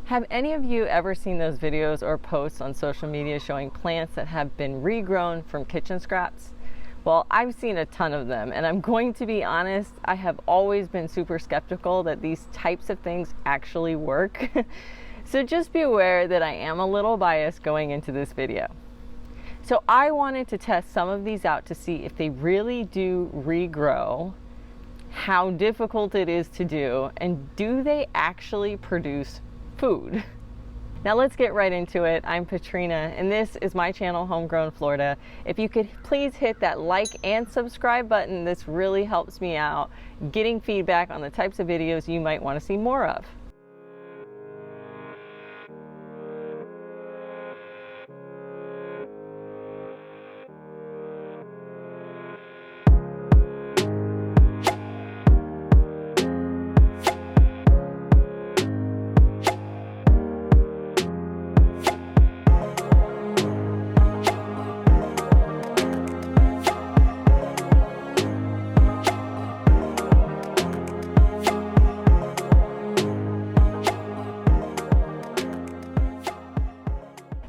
Have any of you ever seen those videos or posts on social media showing plants that have been regrown from kitchen scraps? Well, I've seen a ton of them, and I'm going to be honest, I have always been super skeptical that these types of things actually work. So just be aware that I am a little biased going into this video. So I wanted to test some of these out to see if they really do regrow, how difficult it is to do, and do they actually produce food. Now let's get right into it. I'm Patrina and this is my channel, Homegrown Florida. If you could please hit that like and subscribe button, this really helps me out getting feedback on the types of videos you might want to see more of.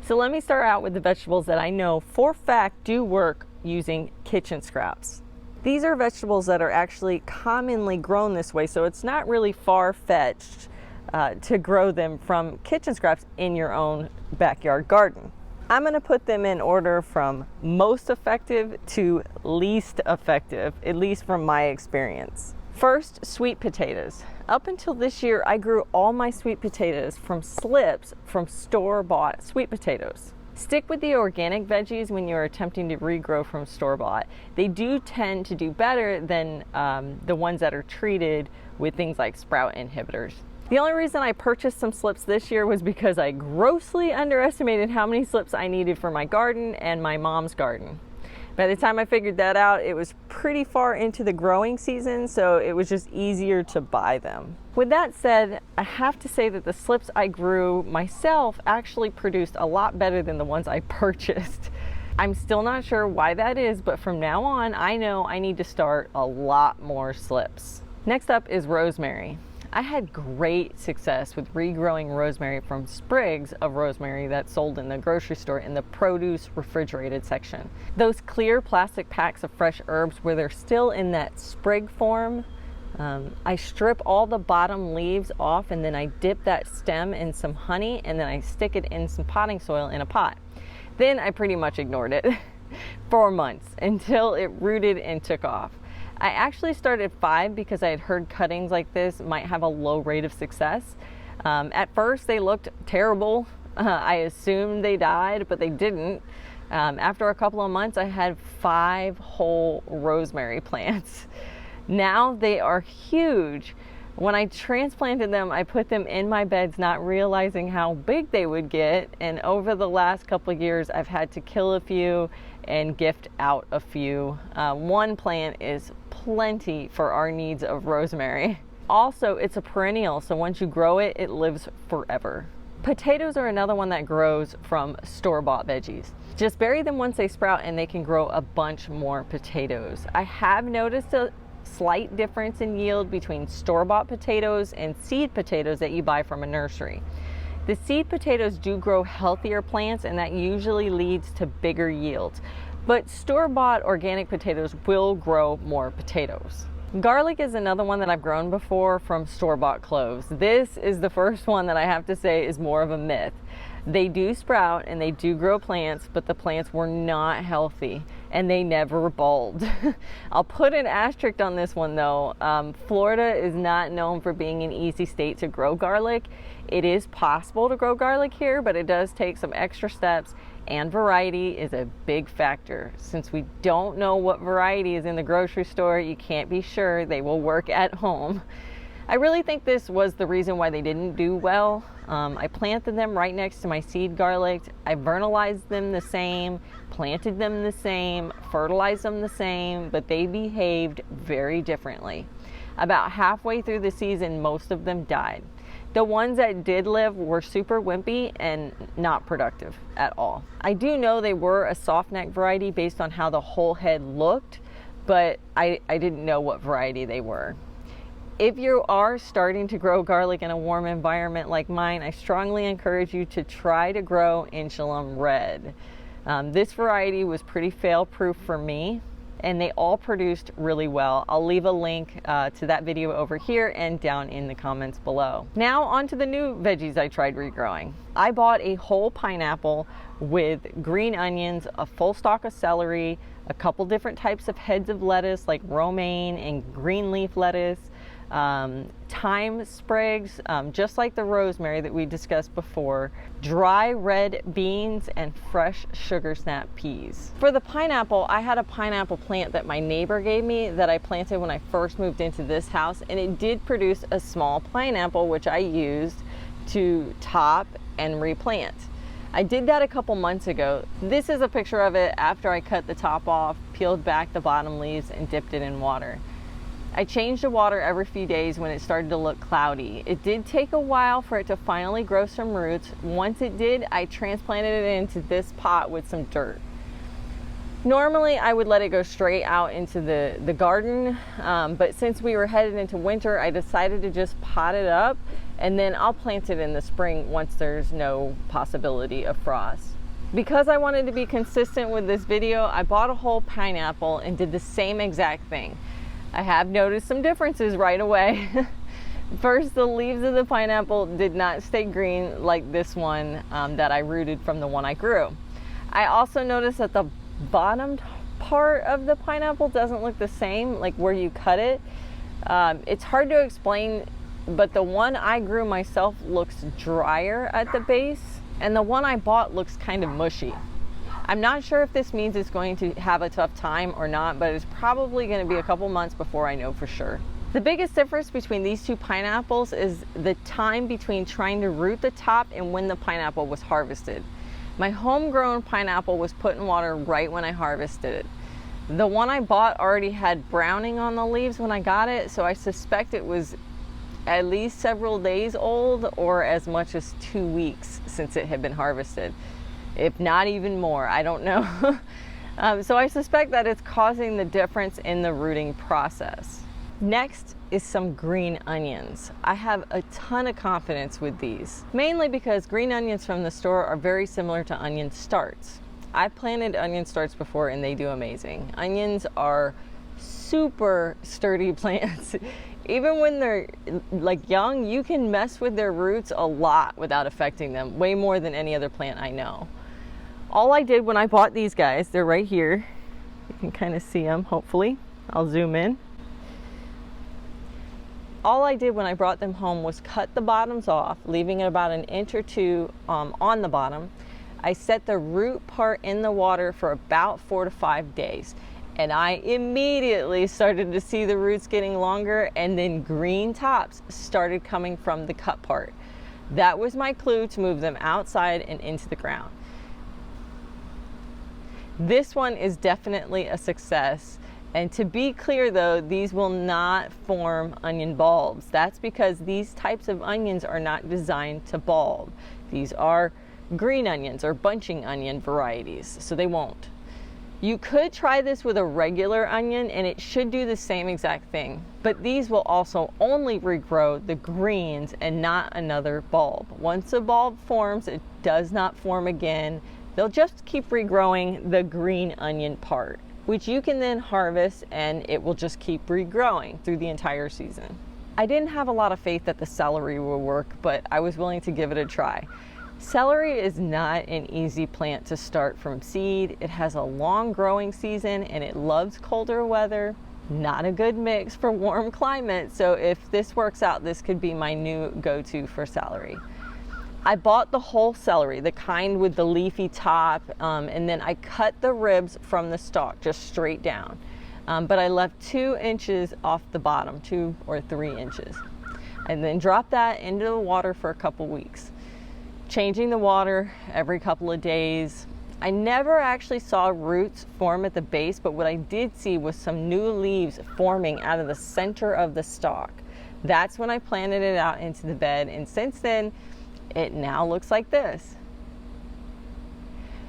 So let me start out with the vegetables that I know for fact do work using kitchen scraps. These are vegetables that are actually commonly grown this way, so it's not really far-fetched to grow them from kitchen scraps in your own backyard garden. I'm going to put them in order from most effective to least effective, at least from my experience. First, sweet potatoes. Up until this year, I grew all my sweet potatoes from slips from store-bought sweet potatoes. Stick with the organic veggies when you're attempting to regrow from store-bought. They do tend to do better than the ones that are treated with things like sprout inhibitors. The only reason I purchased some slips this year was because I grossly underestimated how many slips I needed for my garden and my mom's garden. By the time I figured that out, it was pretty far into the growing season, so it was just easier to buy them. With that said, I have to say that the slips I grew myself actually produced a lot better than the ones I purchased. I'm still not sure why that is, but from now on, I know I need to start a lot more slips. Next up is rosemary. I had great success with regrowing rosemary from sprigs of rosemary that's sold in the grocery store in the produce refrigerated section. Those clear plastic packs of fresh herbs where they're still in that sprig form, I strip all the bottom leaves off and then I dip that stem in some honey and then I stick it in some potting soil in a pot. Then I pretty much ignored it for months until it rooted and took off. I actually started 5 because I had heard cuttings like this might have a low rate of success. At first they looked terrible. I assumed they died, but they didn't. After a couple of months, I had 5 whole rosemary plants. Now they are huge. When I transplanted them, I put them in my beds not realizing how big they would get, and over the last couple of years I've had to kill a few and gift out a few. One plant is plenty for our needs of rosemary. Also, it's a perennial, so once you grow it, it lives forever. Potatoes are another one that grows from store-bought veggies. Just bury them once they sprout and they can grow a bunch more potatoes. I have noticed a slight difference in yield between store-bought potatoes and seed potatoes that you buy from a nursery. The seed potatoes do grow healthier plants and that usually leads to bigger yields, but store-bought organic potatoes will grow more potatoes. Garlic is another one that I've grown before from store-bought cloves. This is the first one that I have to say is more of a myth. They do sprout and they do grow plants, but the plants were not healthy and they never bulbed. I'll put an asterisk on this one though. Florida is not known for being an easy state to grow garlic. It is possible to grow garlic here, but it does take some extra steps, and variety is a big factor. Since we don't know what variety is in the grocery store, you can't be sure they will work at home. I really think this was the reason why they didn't do well. I planted them right next to my seed garlic. I vernalized them the same, planted them the same, fertilized them the same, but they behaved very differently. About halfway through the season, most of them died. The ones that did live were super wimpy and not productive at all. I do know they were a soft neck variety based on how the whole head looked, but I didn't know what variety they were. If you are starting to grow garlic in a warm environment like mine, I strongly encourage you to try to grow Inshalum Red. This variety was pretty fail-proof for me, and they all produced really well. I'll leave a link to that video over here and down in the comments below. Now on to the new veggies I tried regrowing. I bought a whole pineapple with green onions, a full stalk of celery, a couple different types of heads of lettuce like romaine and green leaf lettuce, thyme sprigs, just like the rosemary that we discussed before, dry red beans, and fresh sugar snap peas. For the pineapple, I had a pineapple plant that my neighbor gave me that I planted when I first moved into this house, and it did produce a small pineapple which I used to top and replant. I did that a couple months ago. This is a picture of it after I cut the top off, peeled back the bottom leaves, and dipped it in water. I changed the water every few days when it started to look cloudy. It did take a while for it to finally grow some roots. Once it did, I transplanted it into this pot with some dirt. Normally, I would let it go straight out into the garden, but since we were headed into winter, I decided to just pot it up, and then I'll plant it in the spring once there's no possibility of frost. Because I wanted to be consistent with this video, I bought a whole pineapple and did the same exact thing. I have noticed some differences right away. First, the leaves of the pineapple did not stay green like this one that I rooted from the one I grew. I also noticed that the bottom part of the pineapple doesn't look the same, like where you cut it. It's hard to explain, but the one I grew myself looks drier at the base, and the one I bought looks kind of mushy. I'm not sure if this means it's going to have a tough time or not, but it's probably going to be a couple months before I know for sure. The biggest difference between these two pineapples is the time between trying to root the top and when the pineapple was harvested. My homegrown pineapple was put in water right when I harvested it. The one I bought already had browning on the leaves when I got it, so I suspect it was at least several days old or as much as 2 weeks since it had been harvested. If not even more, I don't know. So I suspect that it's causing the difference in the rooting process. Next is some green onions. I have a ton of confidence with these, mainly because green onions from the store are very similar to onion starts. I planted onion starts before and they do amazing. Onions are super sturdy plants. Even when they're like young, you can mess with their roots a lot without affecting them, way more than any other plant I know. All I did when I bought these guys, they're right here. You can kind of see them, hopefully. I'll zoom in. All I did when I brought them home was cut the bottoms off, leaving it about an inch or two on the bottom. I set the root part in the water for about 4 to 5 days. And I immediately started to see the roots getting longer, and then green tops started coming from the cut part. That was my clue to move them outside and into the ground. This one is definitely a success. And to be clear though, these will not form onion bulbs. That's because these types of onions are not designed to bulb. These are green onions or bunching onion varieties, so they won't. You could try this with a regular onion and it should do the same exact thing, but these will also only regrow the greens and not another bulb. Once a bulb forms, it does not form again. They'll just keep regrowing the green onion part, which you can then harvest and it will just keep regrowing through the entire season. I didn't have a lot of faith that the celery will work, but I was willing to give it a try. Celery is not an easy plant to start from seed. It has a long growing season and it loves colder weather. Not a good mix for warm climates, so if this works out, this could be my new go-to for celery. I bought the whole celery, the kind with the leafy top, and then I cut the ribs from the stalk just straight down. But I left 2 inches off the bottom, 2 or 3 inches. And then dropped that into the water for a couple weeks. Changing the water every couple of days. I never actually saw roots form at the base, but what I did see was some new leaves forming out of the center of the stalk. That's when I planted it out into the bed, and since then, it now looks like this.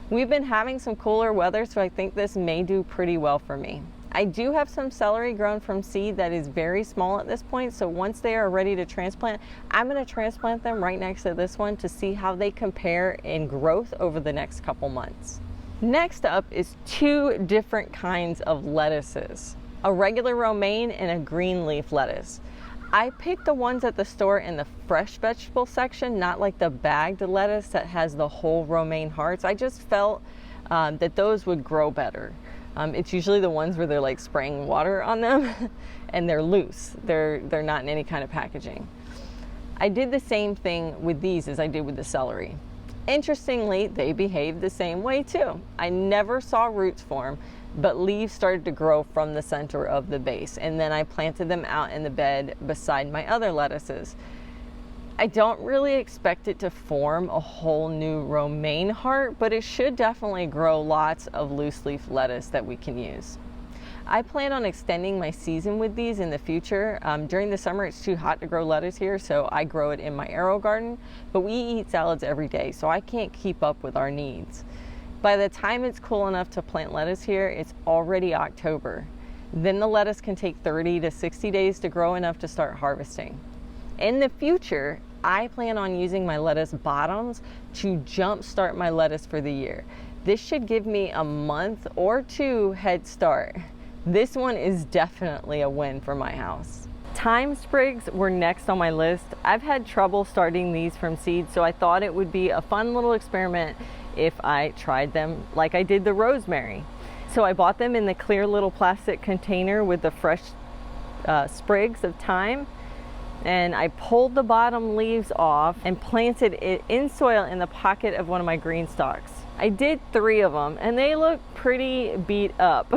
We've been having some cooler weather, so I think this may do pretty well for me. I do have some celery grown from seed that is very small at this point, so once they are ready to transplant, I'm going to transplant them right next to this one to see how they compare in growth over the next couple months. Next up is two different kinds of lettuces, a regular romaine and a green leaf lettuce. I picked the ones at the store in the fresh vegetable section, not like the bagged lettuce that has the whole romaine hearts. I just felt that those would grow better. It's usually the ones where they're like spraying water on them and they're loose. They're not in any kind of packaging. I did the same thing with these as I did with the celery. Interestingly, they behaved the same way too. I never saw roots form, but leaves started to grow from the center of the base, and then I planted them out in the bed beside my other lettuces. I don't really expect it to form a whole new romaine heart, but it should definitely grow lots of loose leaf lettuce that we can use. I plan on extending my season with these in the future. During the summer, it's too hot to grow lettuce here, so I grow it in my arrow garden, but we eat salads every day, so I can't keep up with our needs. By the time it's cool enough to plant lettuce here, it's already October. Then the lettuce can take 30 to 60 days to grow enough to start harvesting. In the future, I plan on using my lettuce bottoms to jumpstart my lettuce for the year. This should give me a month or two head start. This one is definitely a win for my house. Thyme sprigs were next on my list. I've had trouble starting these from seed, so I thought it would be a fun little experiment if I tried them like I did the rosemary. So I bought them in the clear little plastic container with the fresh sprigs of thyme, and I pulled the bottom leaves off and planted it in soil in the pocket of one of my green stalks. I did 3 of them and they look pretty beat up.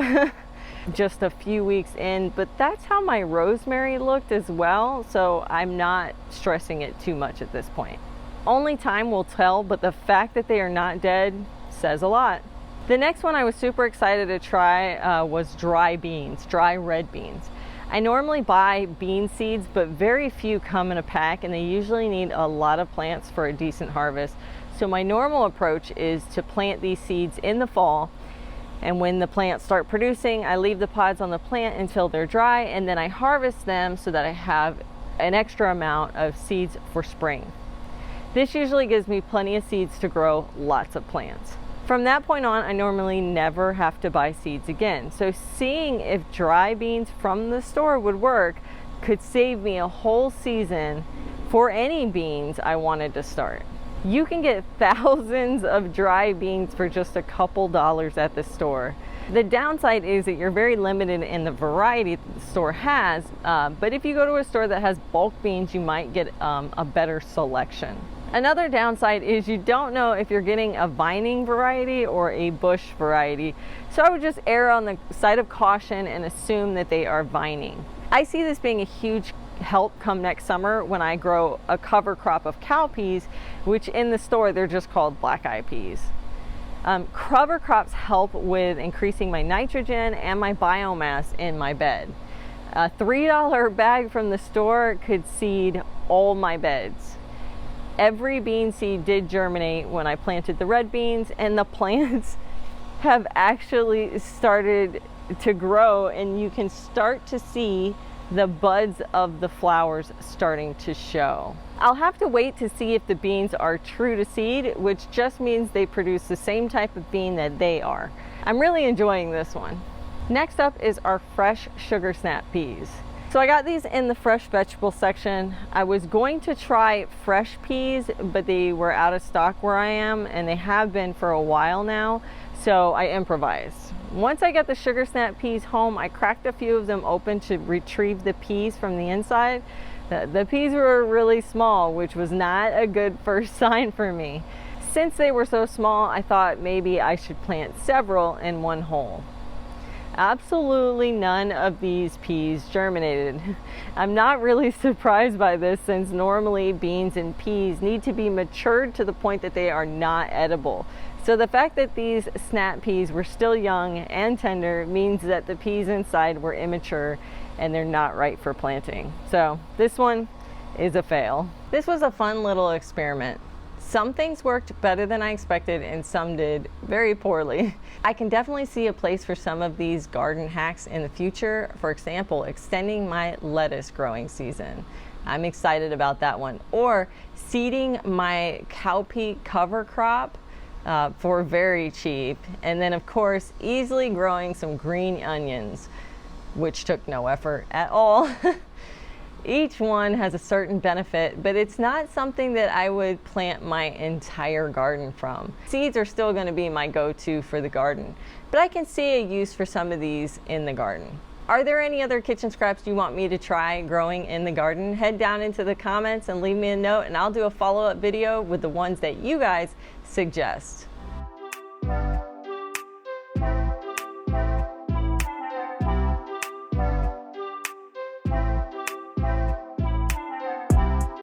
Just a few weeks in, but that's how my rosemary looked as well, so I'm not stressing it too much at this point. Only time will tell, but the fact that they are not dead says a lot. The next one I was super excited to try was dry beans, dry red beans. I normally buy bean seeds, but very few come in a pack, and they usually need a lot of plants for a decent harvest. So my normal approach is to plant these seeds in the fall, and when the plants start producing, I leave the pods on the plant until they're dry, and then I harvest them so that I have an extra amount of seeds for spring. This usually gives me plenty of seeds to grow lots of plants. From that point on, I normally never have to buy seeds again. So seeing if dry beans from the store would work could save me a whole season for any beans I wanted to start. You can get thousands of dry beans for just a couple dollars at the store. The downside is that you're very limited in the variety that the store has, but if you go to a store that has bulk beans, you might get a better selection. Another downside is you don't know if you're getting a vining variety or a bush variety, so I would just err on the side of caution and assume that they are vining. I see this being a huge help come next summer when I grow a cover crop of cowpeas, which in the store they're just called black-eyed peas. Cover crops help with increasing my nitrogen and my biomass in my bed. A $3 bag from the store could seed all my beds. Every bean seed did germinate when I planted the red beans, and the plants have actually started to grow, and you can start to see the buds of the flowers starting to show. I'll have to wait to see if the beans are true to seed, which just means they produce the same type of bean that they are. I'm really enjoying this one. Next up is our fresh sugar snap peas. So I got these in the fresh vegetable section. I was going to try fresh peas, but they were out of stock where I am, and they have been for a while now, so I improvised. Once I got the sugar snap peas home, I cracked a few of them open to retrieve the peas from the inside. The peas were really small, which was not a good first sign for me. Since they were so small, I thought maybe I should plant several in one hole. Absolutely none of these peas germinated. I'm not really surprised by this, since normally beans and peas need to be matured to the point that they are not edible. So the fact that these snap peas were still young and tender means that the peas inside were immature and they're not right for planting. So this one is a fail. This was a fun little experiment. Some things worked better than I expected and some did very poorly. I can definitely see a place for some of these garden hacks in the future. For example, extending my lettuce growing season. I'm excited about that one. Or seeding my cowpea cover crop for very cheap. And then of course, easily growing some green onions, which took no effort at all. Each one has a certain benefit, but it's not something that I would plant my entire garden from. Seeds are still going to be my go-to for the garden, but I can see a use for some of these in the garden. Are there any other kitchen scraps you want me to try growing in the garden? Head down into the comments and leave me a note, and I'll do a follow-up video with the ones that you guys suggest.